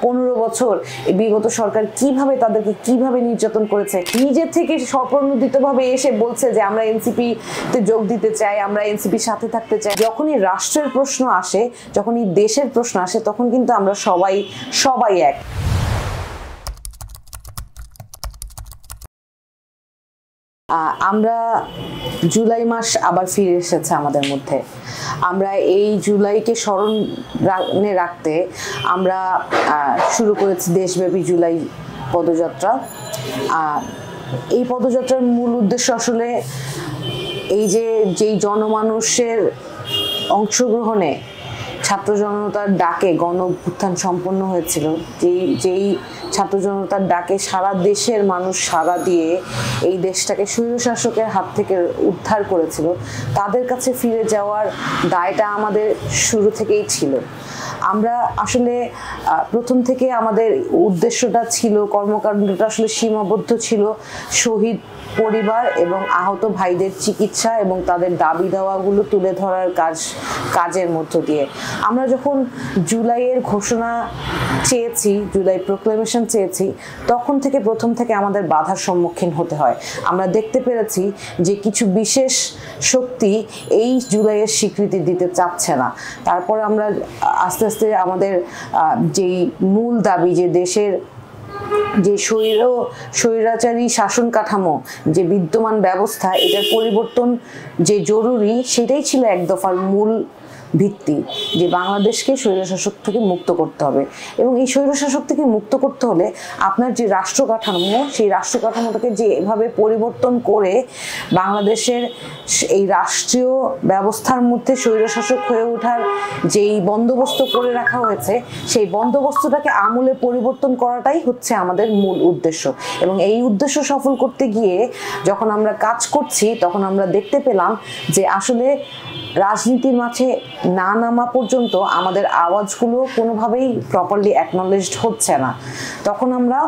15 বছর বিগত সরকার তাদেরকে কিভাবে নির্যাতন করেছে। নিজে থেকে স্বপ্রণোদিতভাবে এসে বলছে যে আমরা এনসিপি তে যোগ দিতে চাই, আমরা এনসিপির সাথে থাকতে চাই। যখনই রাষ্ট্রের প্রশ্ন আসে, যখনই দেশের প্রশ্ন আসে, তখন কিন্তু আমরা সবাই এক। আমরা জুলাই মাস আবার ফিরে এসেছে আমাদের মধ্যে। আমরা এই জুলাইকে স্মরণে রাখতে আমরা শুরু করেছি দেশব্যাপী জুলাই পদযাত্রা। এই পদযাত্রার মূল উদ্দেশ্য আসলে এই যেই জনমানুষের অংশগ্রহণে ছাত্র জনতার ডাকে গণ অভ্যুত্থান সম্পন্ন হয়েছিল, যেই ছাত্র জনতার ডাকে সারা দেশের মানুষ সাড়া দিয়ে এই দেশটাকে স্বৈরশাসকের হাত থেকে উদ্ধার করেছিল, তাদের কাছে ফিরে যাওয়ার দায়টা আমাদের শুরু থেকেই ছিল। আমরা আসলে প্রথম থেকে আমাদের উদ্দেশ্যটা ছিল, কর্মকাণ্ডটা আসলে সীমাবদ্ধ ছিল শহীদ পরিবার এবং আহত ভাইদের চিকিৎসা এবং তাদের দাবি দাওয়াগুলো তুলে ধরার কাজের মধ্য দিয়ে। আমরা যখন জুলাইয়ের ঘোষণা চেয়েছি, জুলাই প্রোক্লেমেশন চেয়েছি, তখন থেকে প্রথম থেকে আমাদের বাধার সম্মুখীন হতে হয়। আমরা দেখতে পেরেছি যে কিছু বিশেষ শক্তি এই জুলাইয়ের স্বীকৃতি দিতে চাচ্ছে না। তারপর আমরা আস্তে আস্তে আমাদের যেই মূল দাবি, যে দেশের যে স্বৈরাচারী শাসন কাঠামো, যে বিদ্যমান ব্যবস্থা, এটার পরিবর্তন যে জরুরি, সেটাই ছিল এক দফার মূল ভিত্তি, যে বাংলাদেশকে স্বৈরশাসক থেকে মুক্ত করতে হবে। এবং এই স্বৈরশাসক থেকে মুক্ত করতে হলে আপনার যে রাষ্ট্র কাঠামো, সেই রাষ্ট্র কাঠামোটাকে যে এভাবে পরিবর্তন করে বাংলাদেশের এই রাষ্ট্রীয় ব্যবস্থার মধ্যে স্বৈরশাসক হয়ে ওঠার যেই বন্দোবস্ত করে রাখা হয়েছে, সেই বন্দোবস্তটাকে আমূলে পরিবর্তন করাটাই হচ্ছে আমাদের মূল উদ্দেশ্য। এবং এই উদ্দেশ্য সফল করতে গিয়ে যখন আমরা কাজ করছি, তখন আমরা দেখতে পেলাম যে আসলে রাজনীতির মাঝে না নামা পর্যন্ত আমাদের আওয়াজগুলো কোনোভাবেই প্রপারলি অ্যাকনলেজড হচ্ছে না। তখন আমরা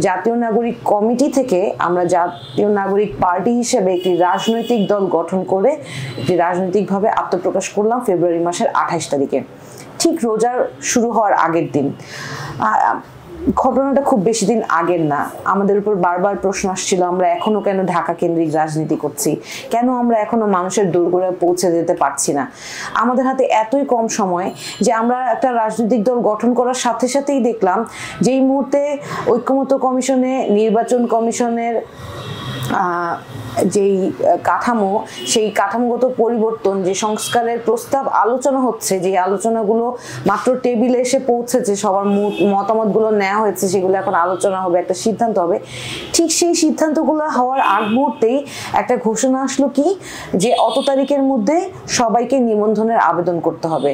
জাতীয় নাগরিক কমিটি থেকে আমরা জাতীয় নাগরিক পার্টি হিসেবে একটি রাজনৈতিক দল গঠন করে একটি রাজনৈতিকভাবে আত্মপ্রকাশ করলাম ফেব্রুয়ারি মাসের 28 তারিখে, ঠিক রোজার শুরু হওয়ার আগের দিন। ঘটনাটা খুব বেশি দিন আগের না। আমাদের উপর বারবার প্রশ্ন আসছিল, আমরা এখনো কেন ঢাকা কেন্দ্রিক রাজনীতি করছি, কেন আমরা এখনো মানুষের দোরগোড়ায় পৌঁছে যেতে পারছি না। আমাদের হাতে এতই কম সময় যে আমরা একটা রাজনৈতিক দল গঠন করার সাথে সাথেই দেখলাম যে এই মুহূর্তে ঐক্যমত্য কমিশনে, নির্বাচন কমিশনের যেই কাঠামো, সেই কাঠামোগত পরিবর্তন, যে সংস্কারের প্রস্তাব আলোচনা হচ্ছে, যে আলোচনাগুলো মাত্র টেবিলে এসে পৌঁছেছে, সবার মতামতগুলো নেওয়া হয়েছে, সেগুলো এখন আলোচনা হবে, একটা সিদ্ধান্ত হবে। ঠিক সেই সিদ্ধান্তগুলো হওয়ার আগ মুহূর্তেই একটা ঘোষণা আসলো কি, যে অত তারিখের মধ্যে সবাইকে নিবন্ধনের আবেদন করতে হবে।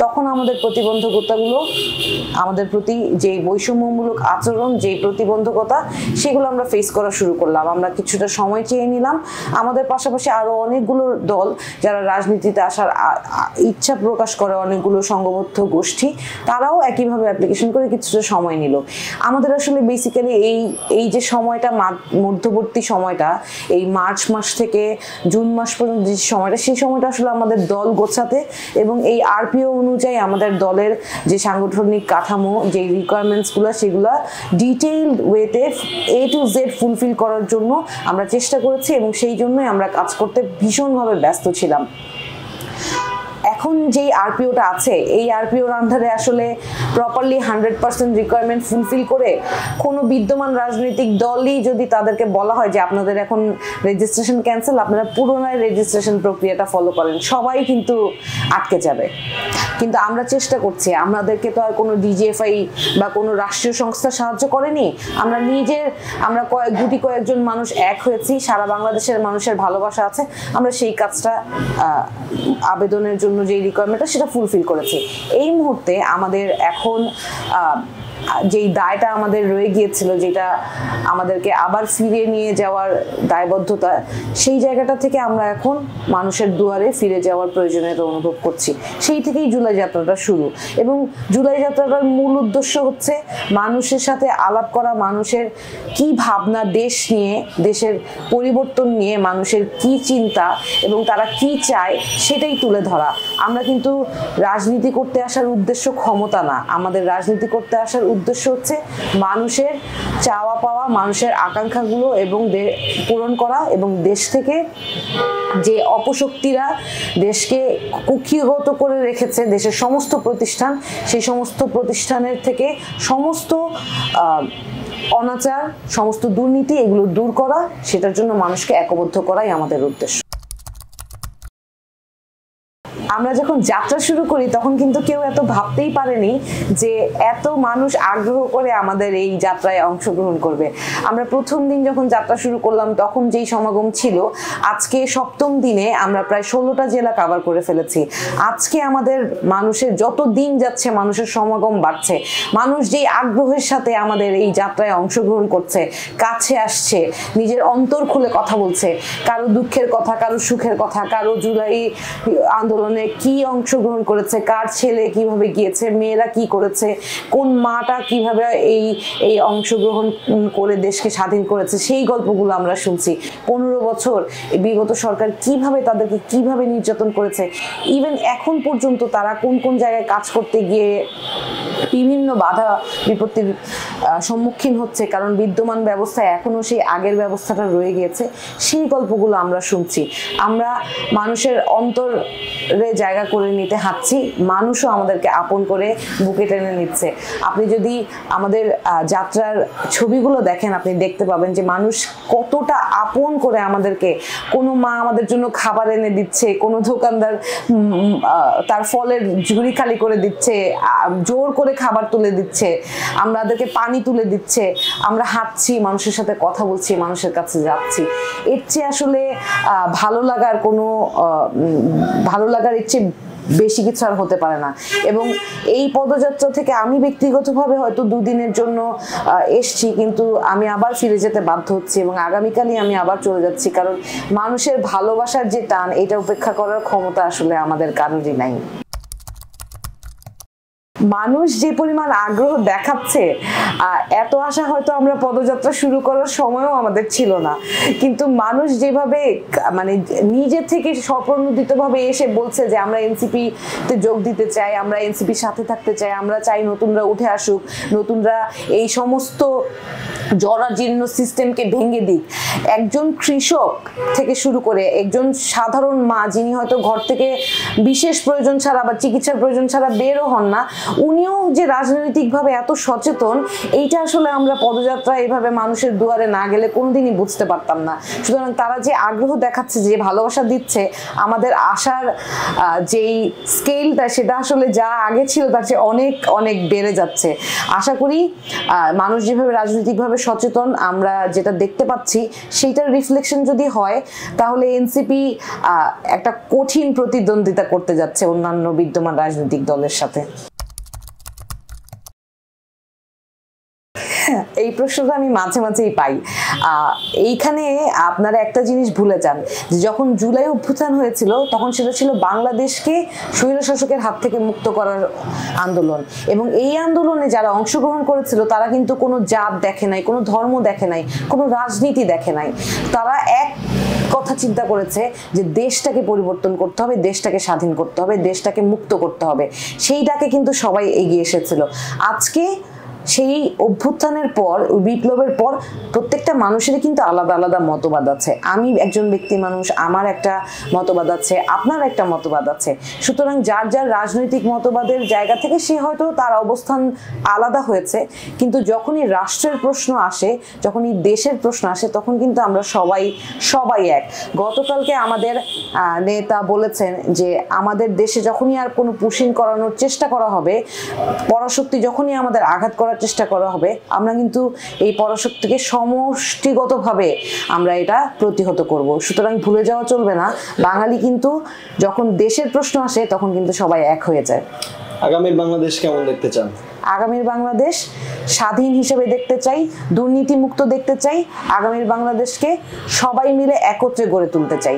তখন আমাদের প্রতিবন্ধকতাগুলো, আমাদের প্রতি যেই বৈষম্যমূলক আচরণ, যেই প্রতিবন্ধকতা, সেগুলো আমরা ফেস করা শুরু করলাম। আমরা কিছুটা সময় চেয়ে নিলাম। আমাদের পাশাপাশি আরো অনেকগুলো দল যারা রাজনীতিতে আসার ইচ্ছা প্রকাশ করে, অনেকগুলো সংঘবদ্ধ গোষ্ঠী, তারাও একইভাবে অ্যাপ্লিকেশন করে কিছুটা সময় নিল। আমাদের আসলে বেসিক্যালি এই যে সময়টা, মধ্যবর্তী সময়টা, এই মার্চ মাস থেকে জুন মাস পর্যন্ত যে সময়টা, সেই সময়টা আসলে আমাদের দল গোছাতে এবং এই আরপিও অনুযায়ী আমাদের দলের যে সাংগঠনিক কাঠামো, যে রিকোয়ারমেন্টসগুলো, সেগুলো ডিটেইলড ওয়েতে A to Z ফুলফিল করার জন্য আমরা চেষ্টা করেছি এবং সেই জন্যই আমরা কাজ করতে ভীষণভাবে ব্যস্ত ছিলাম। এখন যেই আরপিওটা আছে, এই আরপিওর আন্ডারে আসলে প্রপারলি 100% রিকোয়ারমেন্ট ফুলফিল করে কোনো বিদ্যমান রাজনৈতিক দলই যদি তাদেরকে বলা হয় যে আপনাদের এখন রেজিস্ট্রেশন ক্যান্সেল, আপনারা পুনরায় রেজিস্ট্রেশন প্রক্রিয়াটা ফলো করেন, সবাই কিন্তু আটকে যাবে। কিন্তু আমরা চেষ্টা করছি, আমাদেরকে তো আর কোনো ডিজিএফআই বা কোনো রাষ্ট্রীয় সংস্থা সাহায্য করেনি, আমরা কয়েকজন মানুষ এক হয়েছি, সারা বাংলাদেশের মানুষের ভালোবাসা আছে, আমরা সেই কাজটা আবেদনের জন্য যে রিকোয়ারমেন্টটা, সেটা ফুলফিল করেছি। এই মুহূর্তে আমাদের এখন যেই দায়টা আমাদের রয়ে গিয়েছিল, যেটা আমাদেরকে আবার ফিরে নিয়ে যাওয়ার দায়বদ্ধতা, সেই জায়গাটা থেকে আমরা এখন মানুষের দুয়ারে ফিরে যাওয়ার প্রয়োজনীয়তা অনুভব করছি। সেই থেকেই জুলাই যাত্রাটা শুরু। এবং জুলাই যাত্রাটার মূল উদ্দেশ্য হচ্ছে মানুষের সাথে আলাপ করা, মানুষের কি ভাবনা দেশ নিয়ে, দেশের পরিবর্তন নিয়ে, মানুষের কি চিন্তা এবং তারা কি চায়, সেটাই তুলে ধরা। আমরা কিন্তু রাজনীতি করতে আসার উদ্দেশ্য ক্ষমতা না, আমাদের রাজনীতি করতে আসার উদ্দেশ্য হচ্ছে মানুষের চাওয়া পাওয়া, মানুষের আকাঙ্ক্ষাগুলো এবং পূরণ করা, এবং দেশ থেকে যে অপশক্তিরা দেশকে কুক্ষিগত করে রেখেছে, দেশের সমস্ত প্রতিষ্ঠান, সেই সমস্ত প্রতিষ্ঠানের থেকে সমস্ত অনাচার, সমস্ত দুর্নীতি, এগুলো দূর করা, সেটার জন্য মানুষকে একবদ্ধ করাই আমাদের উদ্দেশ্য। আমরা যখন যাত্রা শুরু করি তখন কিন্তু কেউ এত ভাবতেই পারেনি যে এত মানুষ আগ্রহ করে আমাদের এই যাত্রায় অংশগ্রহণ করবে। আমরা প্রথম দিন যখন যাত্রা শুরু করলাম তখন যেই সমাগম ছিল, আজকে 7ম দিনে আমরা প্রায় 16টা জেলা কভার করে ফেলেছি। আজকে আমাদের মানুষের যত দিন যাচ্ছে মানুষের সমাগম বাড়ছে, মানুষ যেই আগ্রহের সাথে আমাদের এই যাত্রায় অংশগ্রহণ করছে, কাছে আসছে, নিজের অন্তর খুলে কথা বলছে, কারো দুঃখের কথা, কারো সুখের কথা, কারো জুলাই আন্দোলনে কি অংশগ্রহণ করেছে, কার ছেলে কিভাবে গিয়েছে, মেয়েরা কি করেছে, কোন মাটা কিভাবে এই অংশগ্রহণ করে দেশকে স্বাধীন করেছে, সেই গল্পগুলো আমরা শুনছি। 15 বছর বিগত সরকার তাদেরকে কিভাবে নির্যাতন করেছে, ইভেন এখন পর্যন্ত তারা কোন কোন জায়গায় কাজ করতে গিয়ে বিভিন্ন বাধা বিপত্তির সম্মুখীন হচ্ছে, কারণ বিদ্যমান ব্যবস্থায় এখনো সেই আগের ব্যবস্থাটা রয়ে গিয়েছে, সেই গল্পগুলো আমরা শুনছি। আমরা মানুষের অন্তরে জায়গা করে নিতে হাঁটছি, মানুষও আমাদেরকে আপন করে বুকে টেনে নিচ্ছে। আপনি যদি আমাদের যাত্রার ছবিগুলো দেখেন, আপনি দেখতে পাবেন যে মানুষ কতটা আপন করে আমাদেরকে, কোনো মা আমাদের জন্য খাবার এনে দিচ্ছে, কোনো দোকানদার তার ফলের ঝুড়ি খালি করে দিচ্ছে, জোর করে খাবার তুলে দিচ্ছে, আমাদেরকে পানি তুলে দিচ্ছে, আমরা হাঁটছি, মানুষের সাথে কথা বলছি, মানুষের কাছে যাচ্ছি। এর চেয়ে আসলে ভালো লাগার এর চেয়ে বেশি কিছু আর হতে পারে না। এবং এই পদযাত্রা থেকে আমি ব্যক্তিগতভাবে হয়তো 2 দিনের জন্য এসছি, কিন্তু আমি আবার ফিরে যেতে বাধ্য হচ্ছি, এবং আগামীকালই আমি আবার চলে যাচ্ছি, কারণ মানুষের ভালোবাসার যে টান, এটা উপেক্ষা করার ক্ষমতা আসলে আমাদের কারোরই নাই। মানুষ যে পরিমাণ আগ্রহ দেখাচ্ছে, এত আশা হয়তো আমরা পদযাত্রা শুরু করার সময়ও আমাদের ছিল না, কিন্তু মানুষ যেভাবে মানে নিজে থেকে স্বপ্রণোদিতভাবে এসে বলছে যে আমরা এনসিপি তে যোগ দিতে চাই, আমরা এনসিপির সাথে থাকতে চাই, আমরা চাই নতুনরা উঠে আসুক, নতুনরা এই সমস্ত জরাজীর্ণ সিস্টেমকে ভেঙে দিক। একজন কৃষক থেকে শুরু করে একজন সাধারণ মা, যিনি হয়তো ঘর থেকে বিশেষ প্রয়োজন ছাড়া বা চিকিৎসার প্রয়োজন ছাড়া বেরও হন না, উনিও যে রাজনৈতিকভাবে এত সচেতন, এইটা আসলে আমরা পদযাত্রা এভাবে মানুষের দুয়ারে না গেলে কোনোদিনই বুঝতে পারতাম না। সুতরাং তারা যে আগ্রহ দেখাচ্ছে, যে ভালোবাসা দিচ্ছে, আমাদের আশার যেই স্কেলটা, সেটা আসলে যা আগে ছিল তার চেয়ে অনেক অনেক বেড়ে যাচ্ছে। আশা করি মানুষ যেভাবে রাজনৈতিকভাবে সচেতন আমরা যেটা দেখতে পাচ্ছি, সেইটার রিফ্লেকশন যদি হয়, তাহলে এনসিপি একটা কঠিন প্রতিদ্বন্দ্বিতা করতে যাচ্ছে অন্যান্য বিদ্যমান রাজনৈতিক দলের সাথে। এই প্রশ্নটা আমি মাঝে মাঝেই পাই। এইখানে আপনারা একটা জিনিস ভুলে যান, যে যখন জুলাই অভ্যুত্থান হয়েছিল তখন সেটা ছিল বাংলাদেশকে স্বৈরশাসকের হাত থেকে মুক্ত করার আন্দোলন, এবং এই আন্দোলনে যারা অংশগ্রহণ করেছিল তারা কিন্তু কোনো জাত দেখে নাই, কোনো ধর্ম দেখে নাই, কোনো রাজনীতি দেখে নাই। তারা এক কথা চিন্তা করেছে যে দেশটাকে পরিবর্তন করতে হবে, দেশটাকে স্বাধীন করতে হবে, দেশটাকে মুক্ত করতে হবে। সেইটাকে কিন্তু সবাই এগিয়ে এসেছিল। আজকে সেই অভ্যুত্থানের পর, বিপ্লবের পর প্রত্যেকটা মানুষেরই কিন্তু আলাদা আলাদা মতবাদ আছে। আমি একজন ব্যক্তি মানুষ, আমার একটা মতবাদ আছে, আপনার একটা মতবাদ আছে। সুতরাং যার যার রাজনৈতিক মতবাদের জায়গা থেকে সে হয়তো তার অবস্থান আলাদা হয়েছে, কিন্তু যখনই রাষ্ট্রের প্রশ্ন আসে, যখনই দেশের প্রশ্ন আসে, তখন কিন্তু আমরা সবাই এক। গতকালকে আমাদের নেতা বলেছেন যে আমাদের দেশে যখনই আর কোনো পুশিং করানোর চেষ্টা করা হবে, পরাশক্তি যখনই আমাদের আঘাত করার চেষ্টা করা হবে, আমরা কিন্তু এই পরাশক্তিকে সমষ্টিগতভাবে আমরা এটা প্রতিহত করব। সুতরাং ভুলে যাওয়া চলবে না, বাঙালি কিন্তু যখন দেশের প্রশ্ন আসে তখন কিন্তু সবাই এক হয়ে যায়। আগামীর বাংলাদেশ কেমন দেখতে চান? আগামীর বাংলাদেশ স্বাধীন হিসেবে দেখতে চাই, দুর্নীতিমুক্ত দেখতে চাই, আগামীর বাংলাদেশকে সবাই মিলে একত্রে গড়ে তুলতে চাই।